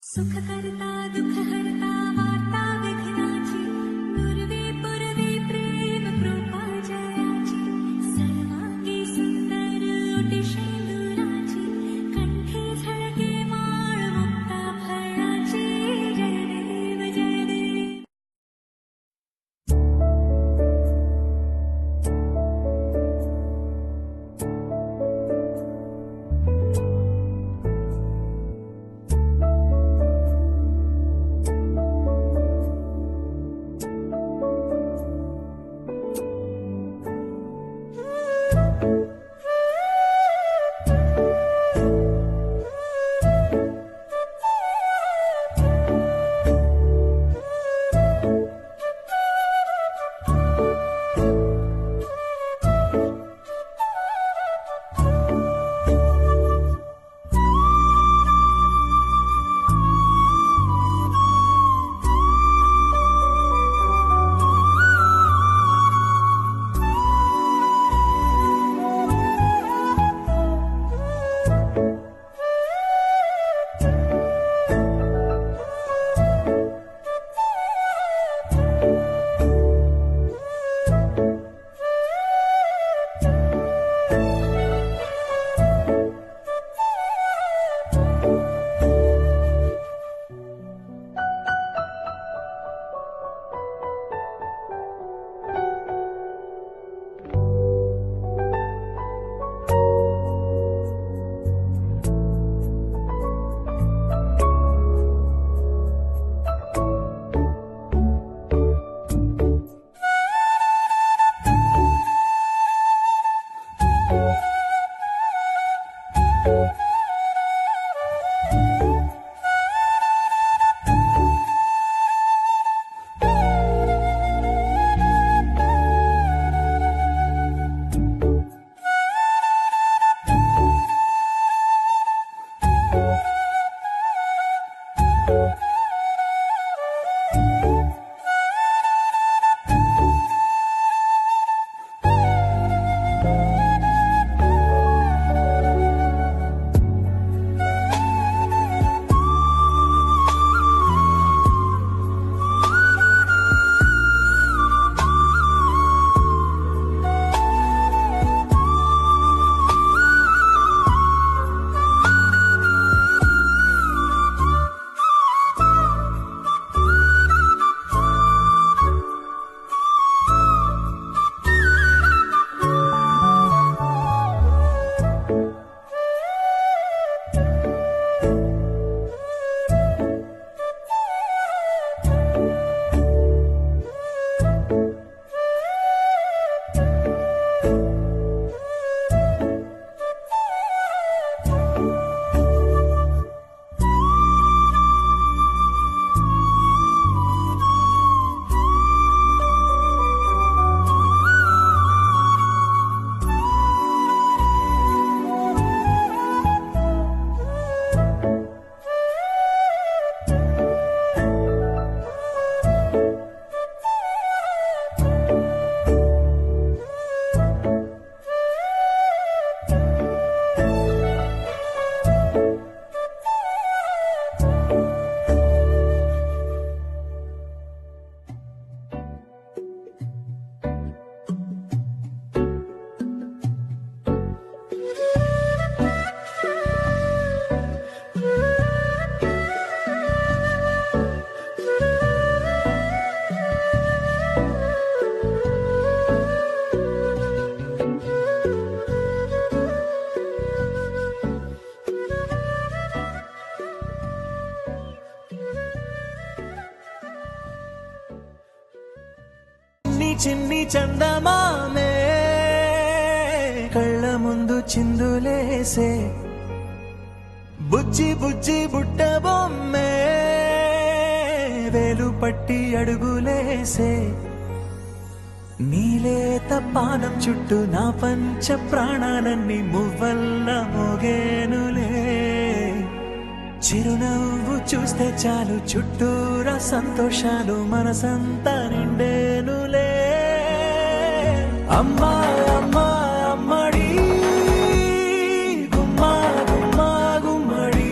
सुखकर्ता दुःखहर्ता वार्ता विघ्नाची पूर्वे पूर्वे प्रेम कृपा जयाची सर्वांगी सुंदर ओटी शेंदुराची कंठी झळके माळ मुक्ता फळाची जय देव जय देव. చిన్ని చందమామే కళ్ళ ముందు చిందులేసే బుజ్జి బుజ్జి బుట్ట బొమ్మే వేలు పట్టి అడుగులేసే నీలేత పానం చుట్టూ నా పంచ ప్రాణాలన్నీ మువ్వల్ల మోగేనులే చిరునవ్వు చూస్తే చాలు చుట్టూరా సంతోషాలు మనసంతా నిండేనులే అమ్మా అమ్మా అమ్మడి గుమ్మా గుమ్మా గుమ్మడి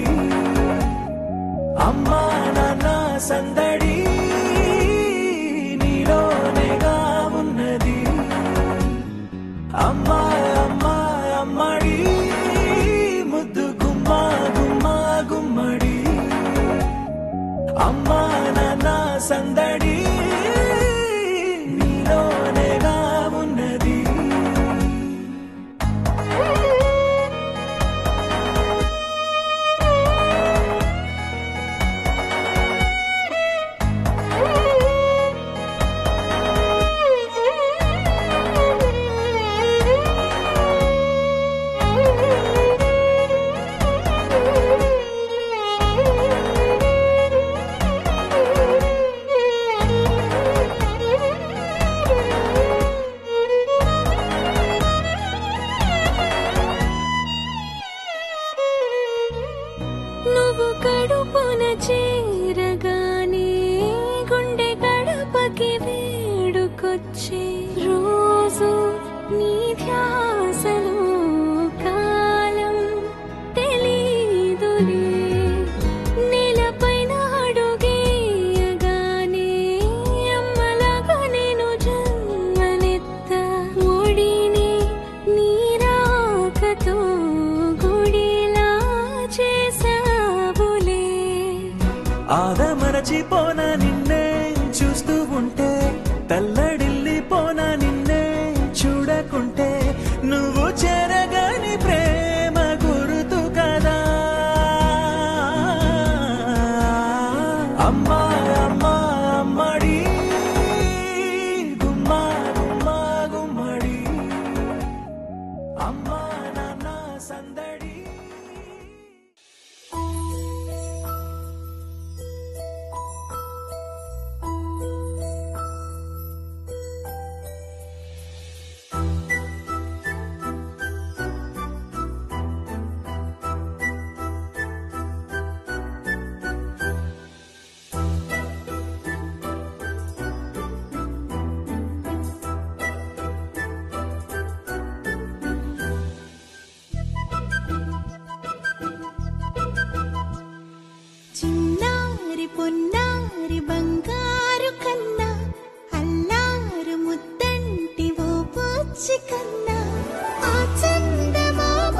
అమ్మా నాన్న సందడి నీలోనేగా ఉన్నది. అమ్మా అమ్మా అమ్మడి ముద్దు గుమ్మా గుమ్మా గుమ్మడి. అమ్మా నాన్న సందడి నీలోనేగా ఉన్నది. నువ్వు కడుపున చేరగానే గుండె గడపకి వేడుకొచ్చే రోజు నీ ధ్యాసలో కాలం తెలీదులే. నేలపైన అడుగేయగానే అమ్మలాగా నేను జన్మనెత్త. ఒడిని నీ రాకతో గుడిలా చేసావులే. ఆదమరచిపోనా నిన్నే చూస్తూ ఉంటే, తల్లడిల్లిపోనా నిన్నే చూడకుంటే. నువ్వు చెరగని ప్రేమ గురుతు కదా. అమ్మా అమ్మా అమ్మడి గుమ్మా గుమ్మా గుమ్మడి. అమ్మా నాన్న సందడి. చిన్నారి పొన్నారి బంగారు కన్నా అల్లారు ముద్దంటి ఓ పూచి కన్నా. ఆ చందమామ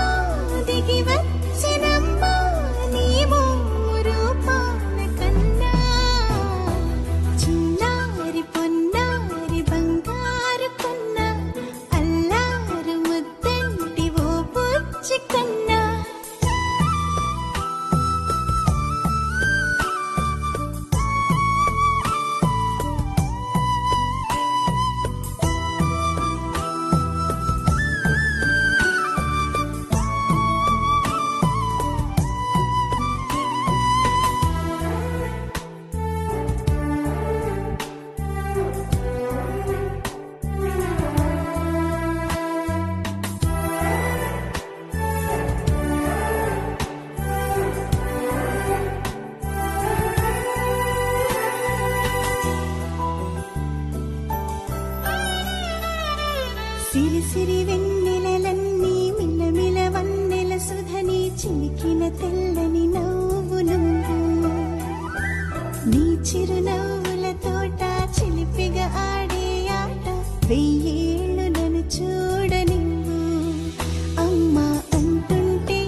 దిగి వచ్చినమ్మా నీ రూపాల కన్నా. చిన్నారి పొన్నారి బంగారు కన్నా అల్లారు ముద్దంటి ఓ పూచి కన్నా. సిరి సిరి వెన్నెలలన్నీ మిలమిల వన్నెల సుధని చిలికిన తెల్లని నవ్వు నువ్వు. నీ చిరునవ్వుల తోట చిలిపిగా ఆడే ఆట వెయ్యేళ్ళు నన్ను చూడ నువ్వు. అమ్మా అంటుంటే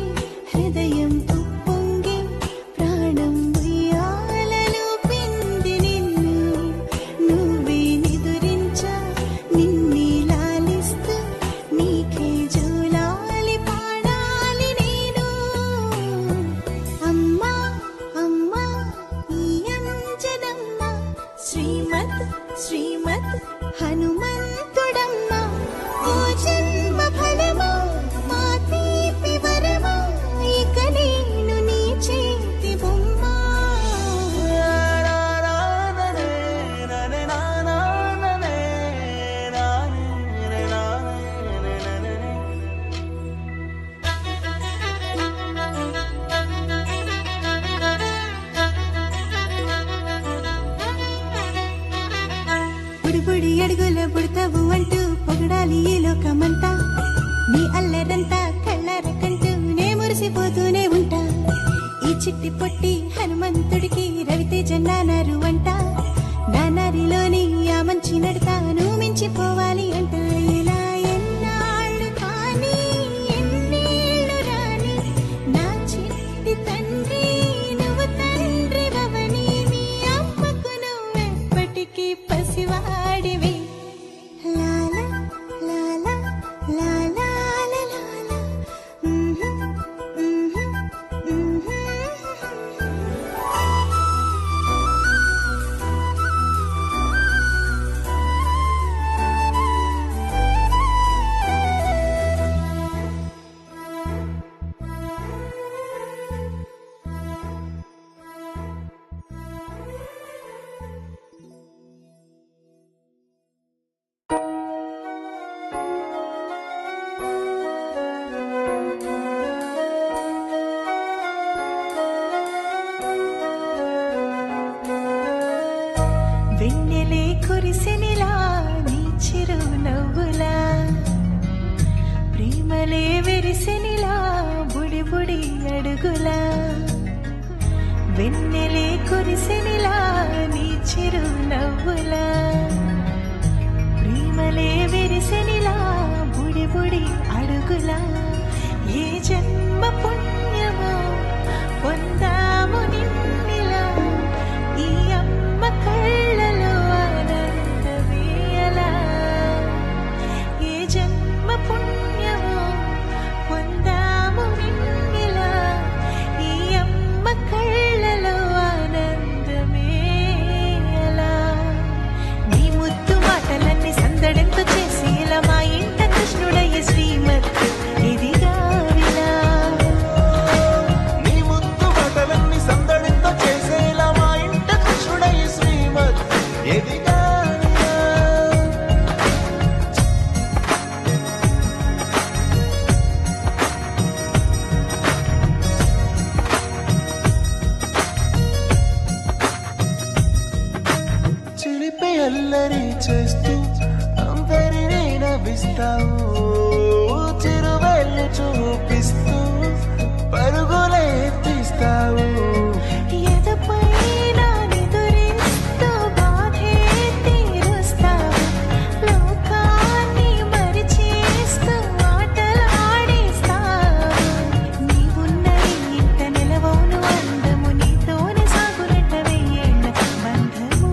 హృదయం ఉప్పొంగి ప్రాణం ఉయ్యాలలో పిండి నిన్ను. నువ్వే నిదురించా నిన్నే లాలిస్తూ నీకే జోలాలి పాడాలి నేను. అమ్మా అమ్మా ఈ అంజనమ్మ శ్రీమత్ శ్రీమత్ హనుమంతుడమ్మ. ఓ జన్మ ఫలమా మా తీపి వరమా ఇక నేను నీ చేతి బొమ్మ. బుడిబుడి అడుగుల పుడతావు అంటూ పొగడాలి ఈ లోకమంతా. నీ అల్లరంతా కళ్ళారకంటూ నే మురిసిపోతూనే ఉంటా. ఈ చిట్టి పొట్టి హనుమంతుడికి రవితేజ నానారు అంట. నానారిలోని ఆ మంచి నడతాను మించిపోవాలి అంట. ఇలా ఎన్నాళ్ళు కానీ ఎన్నేళ్ళు రాని నా చిట్టి తండ్రి నువ్వు తండ్రి వవని. మీ అమ్మకు నువ్వెప్పటికీ పసివాడివి. లాలా లాలా లాలా వెన్నెలే కురిసెనిలా నీ చిరు నవ్వులా. ప్రేమలే వెరిసెనిలా బుడి బుడి అడుగులా. వెన్నెలే కురిసెనిలా నీ చిరు నవ్వులా. ప్రేమలే వెరిసెనిలా బుడి బుడి అడుగులా. ఏ జన్మ పుణ్యమో పొందాము నిన్నిలా. ఈ అమ్మ కళ్ళలో ఆనందమేయలా. ఏ జన్మ పుణ్యమో పొందాము నిన్నిలా. ఈ అమ్మ కళ్ళలో ఆనందమేయలా. నీ ముద్దు మాటలన్నీ సందడెంతో చేసి ఇలా మా ఇంట కృష్ణుడయ్య శ్రీమత్ ఇదిగా విలా. నీ ముద్దు మాటలన్నీ సందడితో చేసేలా మా ఇంట కృష్ణుడయ్య శ్రీమత్ ఎదిగా. చిలిపి అల్లరి చేస్తూ అందరినీ నవ్విస్తావు. చిరువెళ్ళు చూపిస్తూ పరుగులే తీస్తావు. ఎదపై నా నిదురిస్తూ బాధే తీరుస్తావు. లోకాన్ని మరిచేస్తూ ఆటలాడిస్తావు. నీవున్నది ఇంత నిలవవును అందము. నీతోనే సాగులట వెయ్యేళ్ళ బంధము.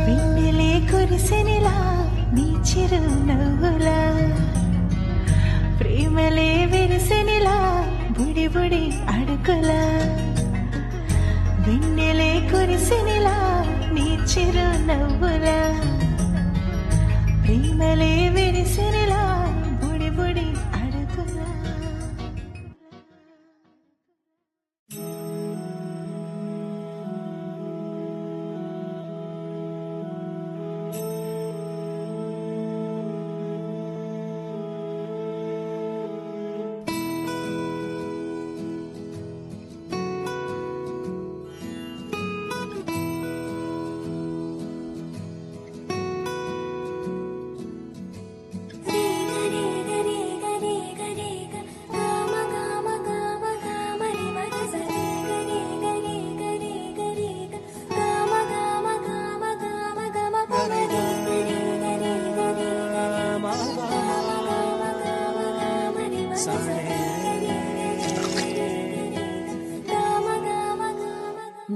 వెన్నెలే కురిసెనిలా నీ చిరు నవ్వులా. ప్రేమలే విరిసెనిలా బుడి బుడి అడుగులా. వెన్నెలే కురిసెనిలా నీ చిరు నవ్వులా. ప్రేమలే విరిసెనిలా బుడి బుడి అడుగులా.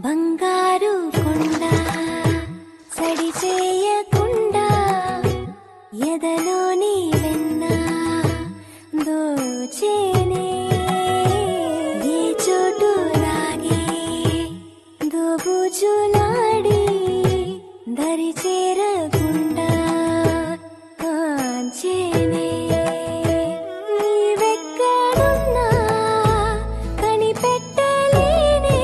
బంగారు కొండ సడి చేయకుండా ఎదలోని వెన్న దోచేనే. ఏ చోటు లాగే దోబుచులాడి దరి చేరకుండా కాంచేనే. నీవెక్కడున్నా కనిపెట్టలేనే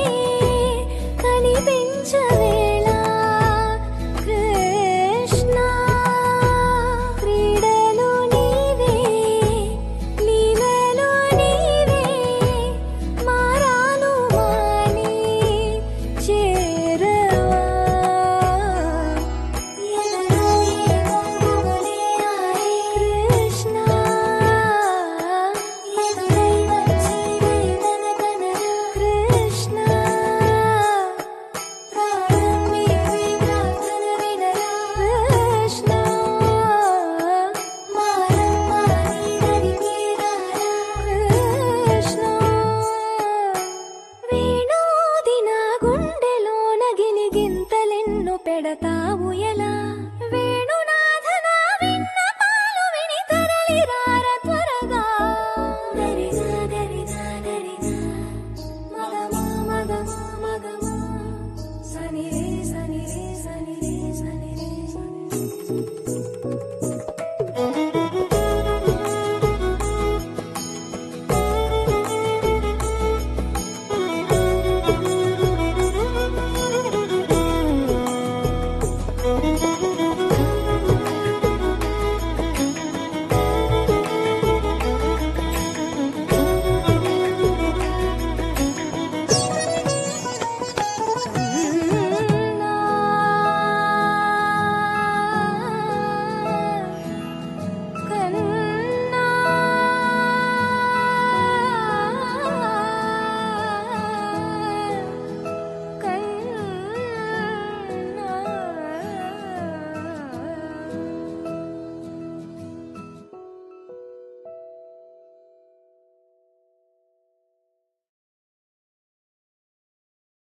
కనిపించవేళ కృష్ణ. క్రీడలు నీవే లీలలు నీవే మారాను మాని చేరవా.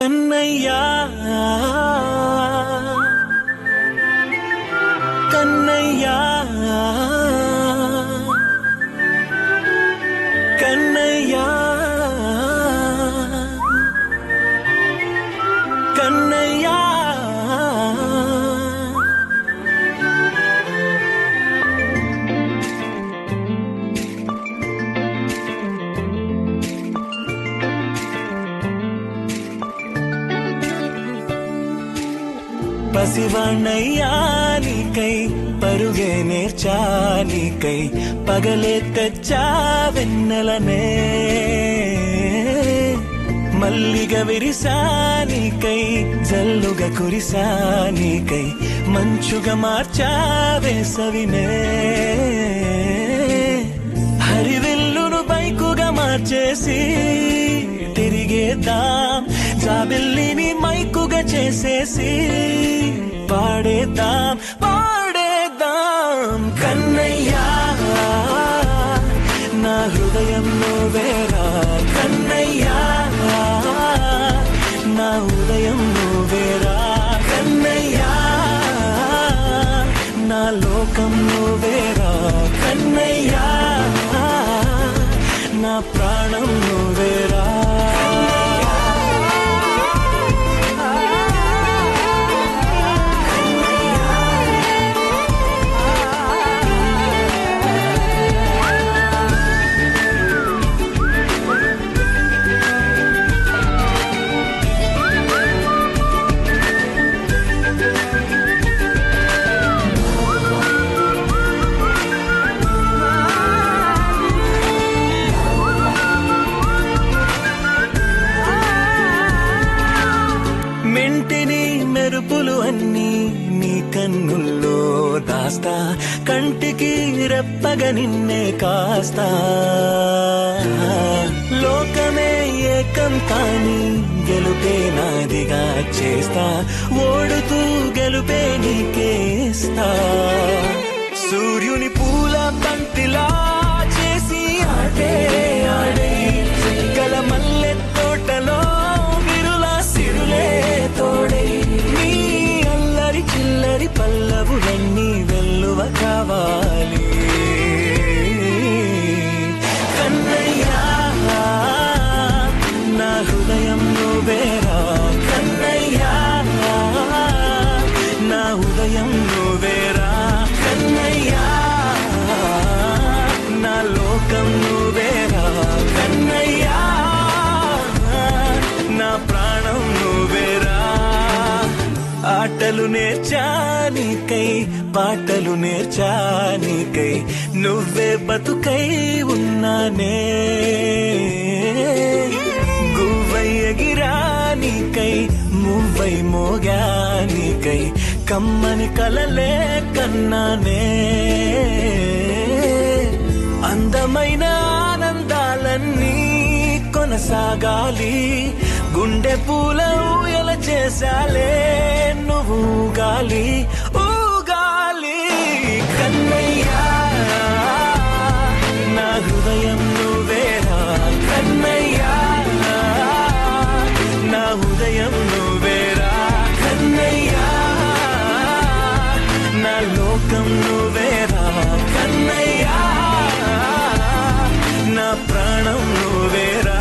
కన్నయ్యా కన్నయ్యా కన్నయ్యా కన్నయ్యా పసివాణ్ణయ్యా నీకై పరుగే నేర్చా నీకై పగలే తెచ్చా వెన్నెలనే మల్లిగ విరిసా నీకై జల్లుగా కురిసా నీకై మంచుగా మార్చా వేసవినే హరివిల్లును బైకుగా మార్చేసి తిరిగేద్దాం జాబిల్లిని మైకుగా చేసేసి పాడేద్దాం పాడేద్దాం కన్నయ్యా నా హృదయం నువ్వేరా కన్నయ్యా నా ఉదయం నువ్వేరా కన్నయ్యా నా లోకం నువ్వేరా కన్నయ్యా నా ప్రాణం నువ్వేరా మెంటిని మెరుపులు అన్నీ నీ కన్నుల్లో దాస్తా కంటికి రెప్పగా నిన్నే కాస్తా లోకమే ఏకం కాని గెలుపే నాదిగా చేస్తా ఓడుతూ గెలుపే నీకేస్తా సూర్యుని పూల బంతిలా చేసి ఆడే ఆడే గల మల్లె తోటలో తోడే నీ అల్లరి చిల్లరి పల్లవులన్నీ వెల్లువ కావాలి కన్నయ్యా నా హృదయం నువ్వేరా కన్నయ్యా నా ఉదయం నువ్వేరా కన్నయ్యా నా లోకం నువ్వేరా కన్నయ్యా నా ప్రాణం నువ్వేరా ఆటలు నేర్చానికై పాటలు నేర్చానికై నువ్వే బతుకై ఉన్నానే గువ్వై ఎగిరానికై మువ్వై మోగానికై కమ్మని కలలే కన్నానే అందమైన ఆనందాలన్నీ కొనసాగాలి గుండె పూల ఊయల చేశాలే నువ్వు ఊగాలి ఊగాలి కన్నయ్యా నా హృదయం నువ్వేరా కన్నయ్యా నా ఉదయం నువ్వేరా కన్నయ్యా నా లోకం నువ్వేరా కన్నయ్యా నా ప్రాణం నువ్వేరా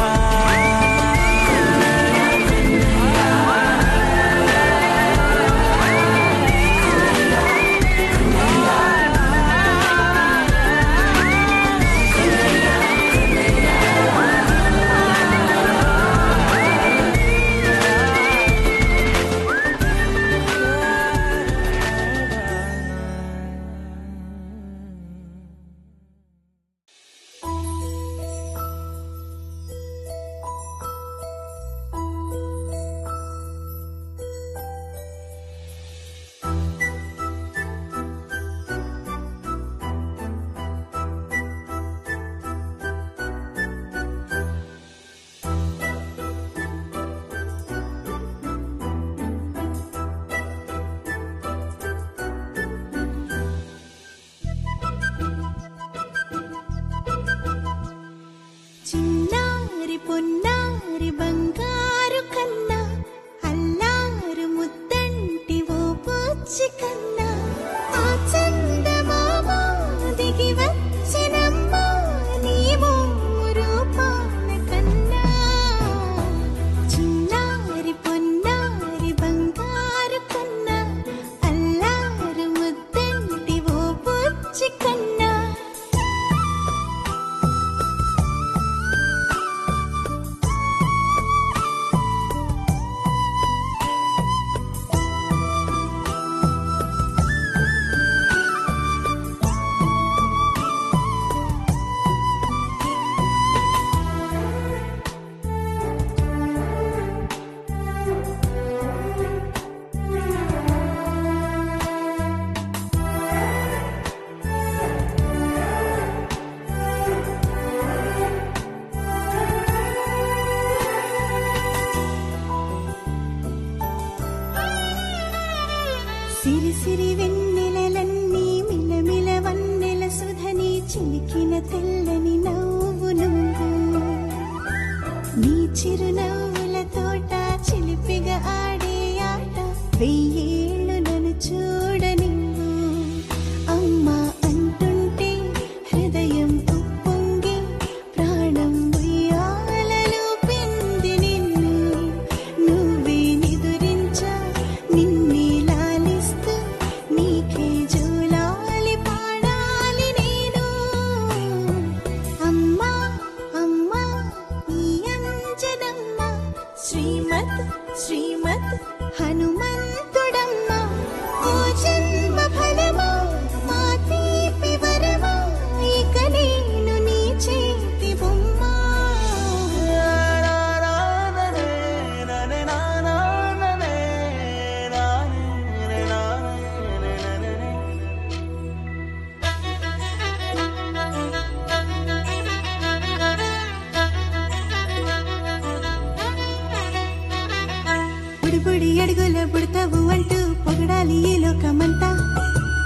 అడుగుల పుడతావు అంటూ పొగడాలి ఈ లోకమంతా.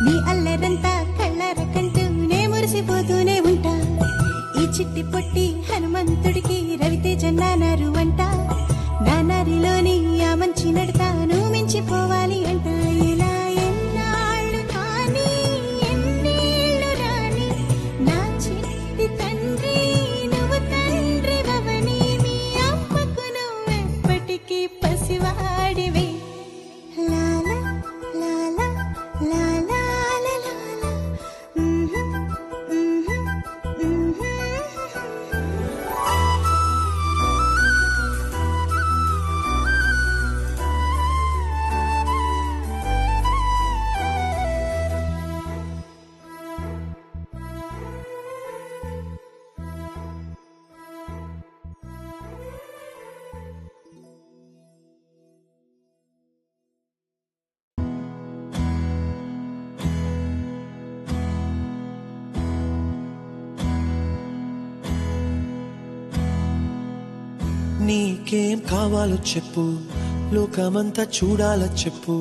నీ అల్లరంతా కళ్ళార కంటూ నే మురిసిపోతూనే ఉంటా. ఈ చిట్టి పొట్టి హనుమంతుడికి రవితేజ నానారు అంట. నానారిలోని ఆ మంచి నడతా నువ్వు మించిపోవాలి అంట. ఇలా ఎన్నాళ్ళు కానీ ఎన్నేళ్ళు రాని నా చిట్టి తండ్రి నువ్వు తండ్రి భవని. మీ అమ్మకు నువ్వెప్పటికీ పసివాడివే. లాలా లాలా లాలా లాలా. నీకేం కావాలో చెప్పు, లోకమంతా చూడాలో చెప్పు.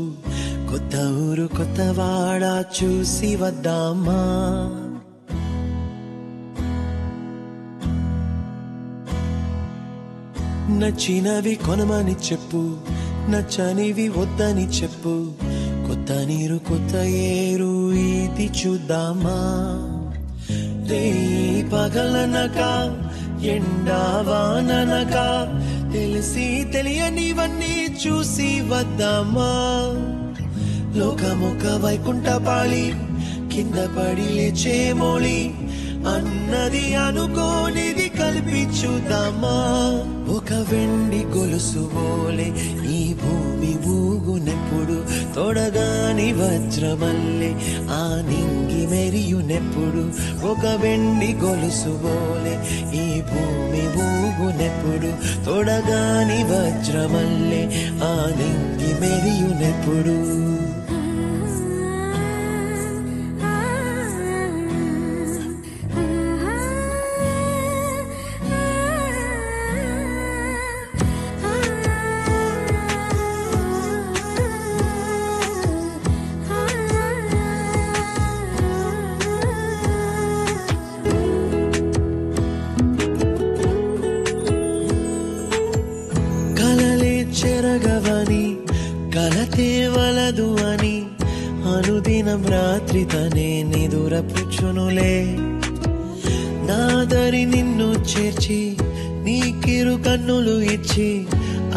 కొత్త ఊరు కొత్త వాడ చూసి వద్దామా. నచ్చినవి కొనమని చెప్పు, నచ్చనివి వద్దని చెప్పు. కొత్త నీరు కొత్త ఏరు ఇది చూద్దామా. రే పగలనక ఎండావాననక తెలిసి తెలియనివన్నీ చూసి వద్దామా. లోకమొక వైకుంఠపాళి కింద పడి లేచే మోళి అన్నది అనుకోనిది కల్పించుదామా. ఒక వెండి గొలుసు బోలే ఈ భూమి ఊగునెప్పుడు, తొడగాని వజ్రమల్లే ఆ నింగి మెరియునెప్పుడు. ఒక వెండి గొలుసు బోలే ఈ భూమి ఊగునెప్పుడు, తొడగాని వజ్రమల్లే ఆ నింగి మెరియునెప్పుడు. చెరగవని కలతే వలదు అని అనుదినం రాత్రి తనే నిదురపుచ్చునులే. నాదరి నిన్ను చేర్చి నీకిరు కన్నులు ఇచ్చి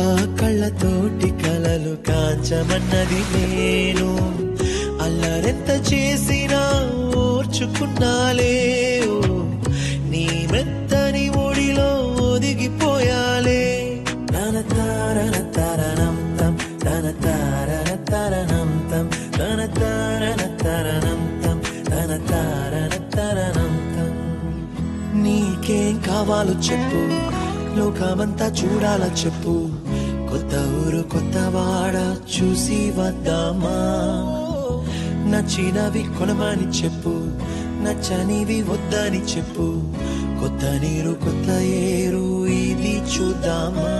ఆ కళ్ళతోటి కలలు కాంచమన్నది నేను. అల్లరెంత చేసినా ఓర్చుకున్నాలే, నీ మెత్తని ఒడిలో ఒదిగిపోయాలే. నీకేం కావాలో చెప్పు, లోకమంతా చూడాలో చెప్పు. కొత్త ఊరు కొత్త వాడ చూసి వద్దామా. నచ్చినవి కొనమని చెప్పు, నచ్చనివి వద్దని చెప్పు. కొత్త నీరు కొత్త ఏరు ఇది చూద్దామా.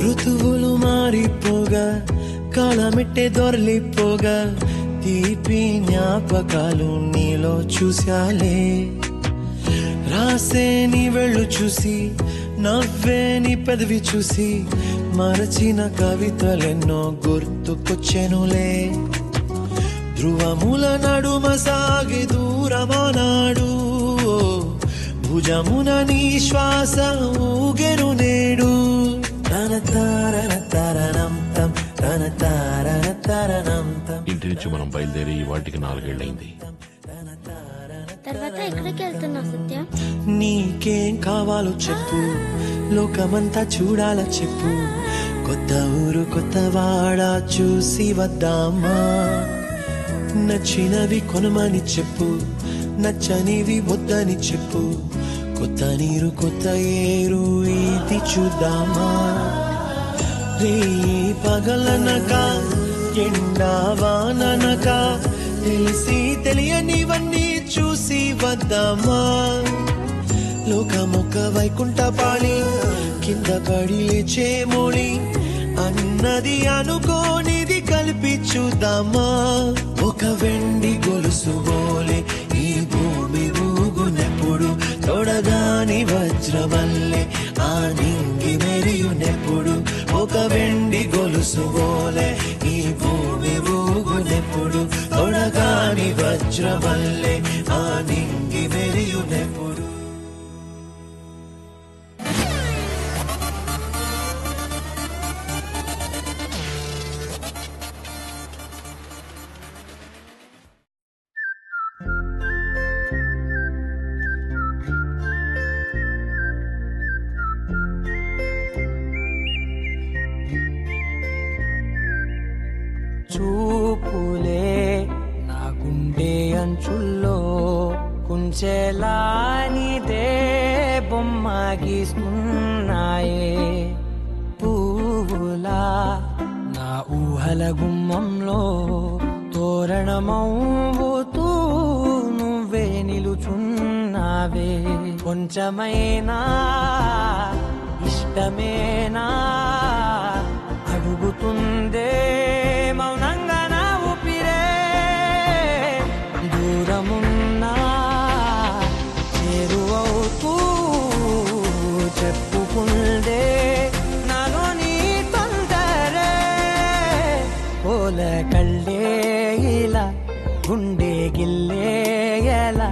ఋతువులు మారిపోగా కాలమిట్టే దొరలిపోగా తీపి జ్ఞాపకాలు నీలో చూశాలే. రాసే నీ వెళ్ళు చూసి నవ్వే నీ పెదవి చూసి మరచిన కవితలెన్నో గుర్తుకొచ్చెనులే. ధ్రువముల నడుమ సాగి దూరమానాడు, భుజమున నీ శ్వాస ఊగెను నేడు. ఇంటి నుంచి మనం బయలుదేరి వాటికి 4 ఏళ్ళైంది. తర్వాత ఎక్కడ ఎక్కడికి వెళ్తున్నావు సత్య? నీకేం కావాలో చెప్పు, లోకమంతా చూడాల చెప్పు, కొత్త ఊరు కొత్త వాడ చూసి వద్దామా. నచ్చినవి కొనమని చెప్పు, నచ్చనివి వద్దని చెప్పు, కొత్త నీరు కొత్త ఏరు ఇది చూద్దామా. రే పగలనక ఎండా వాననక తెలిసి తెలియనివన్నీ చూసి వద్దామా. లోకమొక్క వైకుంఠపాళి కింద పడి లేచే మోళి అన్నది అనుకోనిది కలిపి చూద్దామా. ఒక వెండి గొలుసు బోలే ఈ భూమి ఊగునెప్పుడు, తొడగాని వజ్రవల్లే ఆ నింగి మెరియునెప్పుడు. ఒక వెండి గొలుసు బోలే ఈ భూమి ఊగునెప్పుడు, తొడగాని వజ్రవల్లే ఆ నింగి మెరియునెప్పుడు. చూపులే నా గుండె అంచుల్లో కుంచెలా నీదే బొమ్మ గీస్తున్నాయే. పువ్వులా నా ఊహల గుమ్మంలో తోరణమవుతూ నువ్వే నిలుచున్నావే. కొంచెమైనా ఇష్టమేనా అడుగుతుందే మౌనంగా నా ఊపిరే. దూరమున్నా చేరువవుతూ చెప్పుకుందే నాలో నీ తొందరే. పోల కళ్ళే ఇలా గుండె గిల్లే ఎలా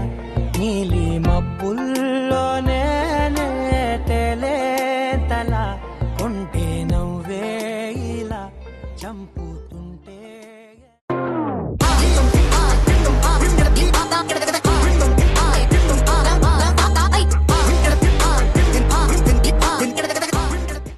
నీలి మబ్బుల్లోనే తల కొంటే